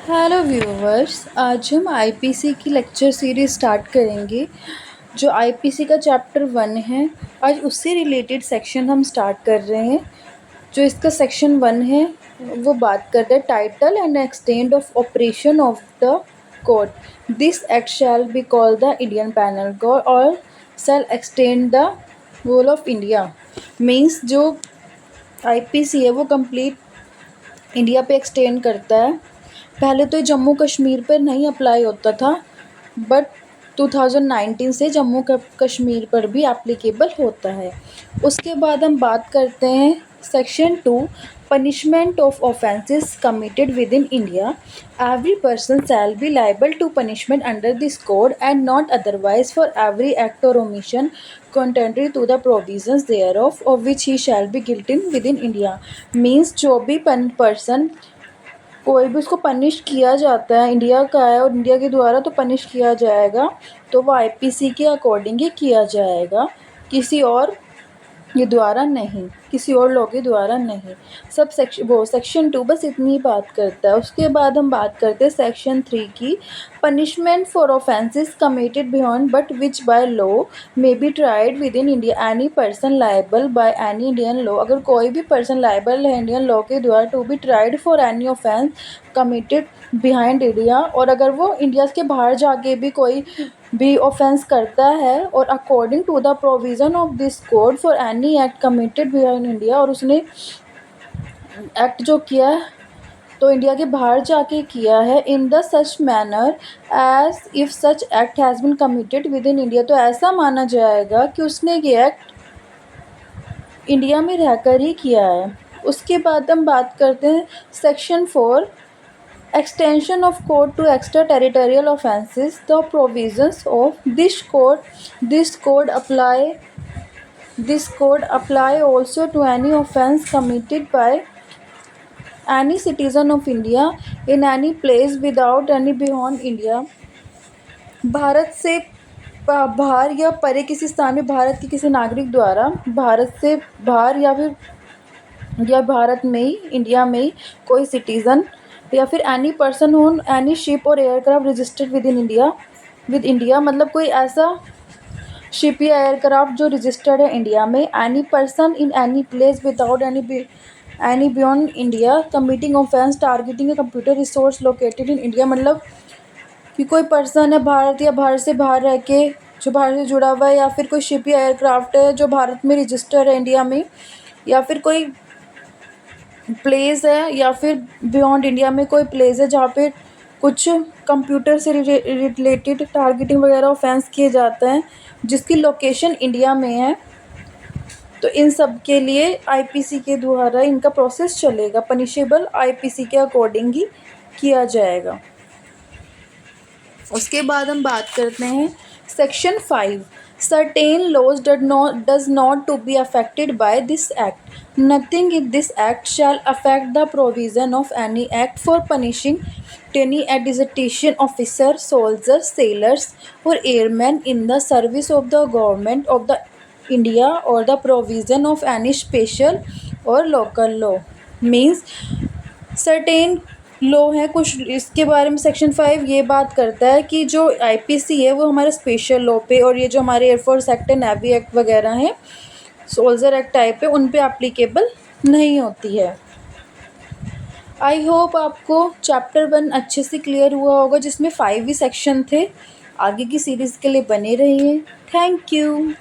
Hello viewers, आज हम IPC की लेक्चर सीरीज स्टार्ट करेंगे। जो आईपीसी का चैप्टर 1 है, आज उससे रिलेटेड सेक्शन हम स्टार्ट कर रहे हैं। जो इसका सेक्शन 1 है वो बात करता है title and extent of operation of the court. This act shall be called the Indian penal code और shall extend the whole of India. Means जो आईपीसी है वो कंप्लीट इंडिया पे एक्सटेंड करता है। पहले तो ये जम्मू कश्मीर पर नहीं अप्लाई होता था, बट 2019 से जम्मू कश्मीर पर भी एप्लीकेबल होता है। उसके बाद हम बात करते हैं section 2, punishment of offences committed with in India. Every person shall be liable to punishment under this code and not otherwise for every act और omission contrary to the provisions thereof of which he shall be guilty within India। Means जो भी person कोई भी उसको punish किया जाता है, India का है और इंडिया के द्वारा तो पनिश किया जाएगा, तो वो आईपीसी के अकॉर्डिंग ही किया जाएगा, किसी और के द्वारा नहीं, किसी और लॉ के द्वारा नहीं। सेक्शन 2 बस इतनी बात करता है। उसके बाद हम बात करते हैं सेक्शन 3 की, punishment for offences committed beyond but which by law may be tried with in India any person liable by any Indian law. अगर कोई भी पर्सन लाइबल है इंडियन लॉ के द्वारा to be tried for any offence committed behind India, और अगर वो India के बाहर जाके भी कोई भी ऑफेंस करता है और according to the provision of this code for any act committed behind India, और उसने एक्ट जो किया है तो इंडिया के बाहर जाके किया है, in the such manner as if such act has been committed with in India, तो ऐसा माना जाएगा कि उसने ये एक्ट इंडिया में रहकर ही किया है। उसके बाद हम बात करते हैं section 4, extension of code to extraterritorial offenses। The provisions of this code apply also to any offense committed by any citizen of India in any place without any beyond India। Bharat से बाहर या परे किसी स्थान में भारत के किसी नागरिक द्वारा भारत से बाहर या भारत में ही, इंडिया में ही कोई सिटीज़न या फिर any person on any ship और एयरक्राफ्ट रजिस्टर्ड विद इंडिया, मतलब कोई ऐसा शिप या एयरक्राफ्ट जो रजिस्टर्ड है इंडिया में, any person in any place without any beyond India committing offence targeting a computer resource located in India. मतलब कि कोई पर्सन है भारत या भारत से बाहर रह के जो भारत से जुड़ा हुआ है, या फिर कोई शिप या एयरक्राफ्ट है जो भारत में रजिस्टर्ड है इंडिया में, या फिर कोई प्लेस है या फिर बियॉन्ड इंडिया में कोई प्लेस है जहाँ पे कुछ कंप्यूटर से रिलेटेड टारगेटिंग वगैरह ऑफेंस किए जाते हैं जिसकी लोकेशन इंडिया में है, तो इन सब के लिए आईपीसी के द्वारा इनका प्रोसेस चलेगा, पनिशेबल आईपीसी के अकॉर्डिंग ही किया जाएगा। उसके बाद हम बात करते हैं section 5, certain laws does not to be affected by this act। Nothing in this act shall affect the provision of any act for punishing any administration officer, soldiers, sailors or airmen in the service of the government of the India or the provision of any special or local law। Means certain law है कुछ, इसके बारे में section 5 ये बात करता है कि जो आईपीसी है वो हमारे स्पेशल लॉ पे, और ये जो हमारे एयरफोर्स एक्ट है, नेवी एक्ट वगैरह हैं, सोल्जर एक्ट टाइप है, उन पे एप्लीकेबल नहीं होती है। आई होप आपको चैप्टर 1 अच्छे से क्लियर हुआ होगा, जिसमें 5 ही सेक्शन थे। आगे की सीरीज़ के लिए बने रहिए। Thank you.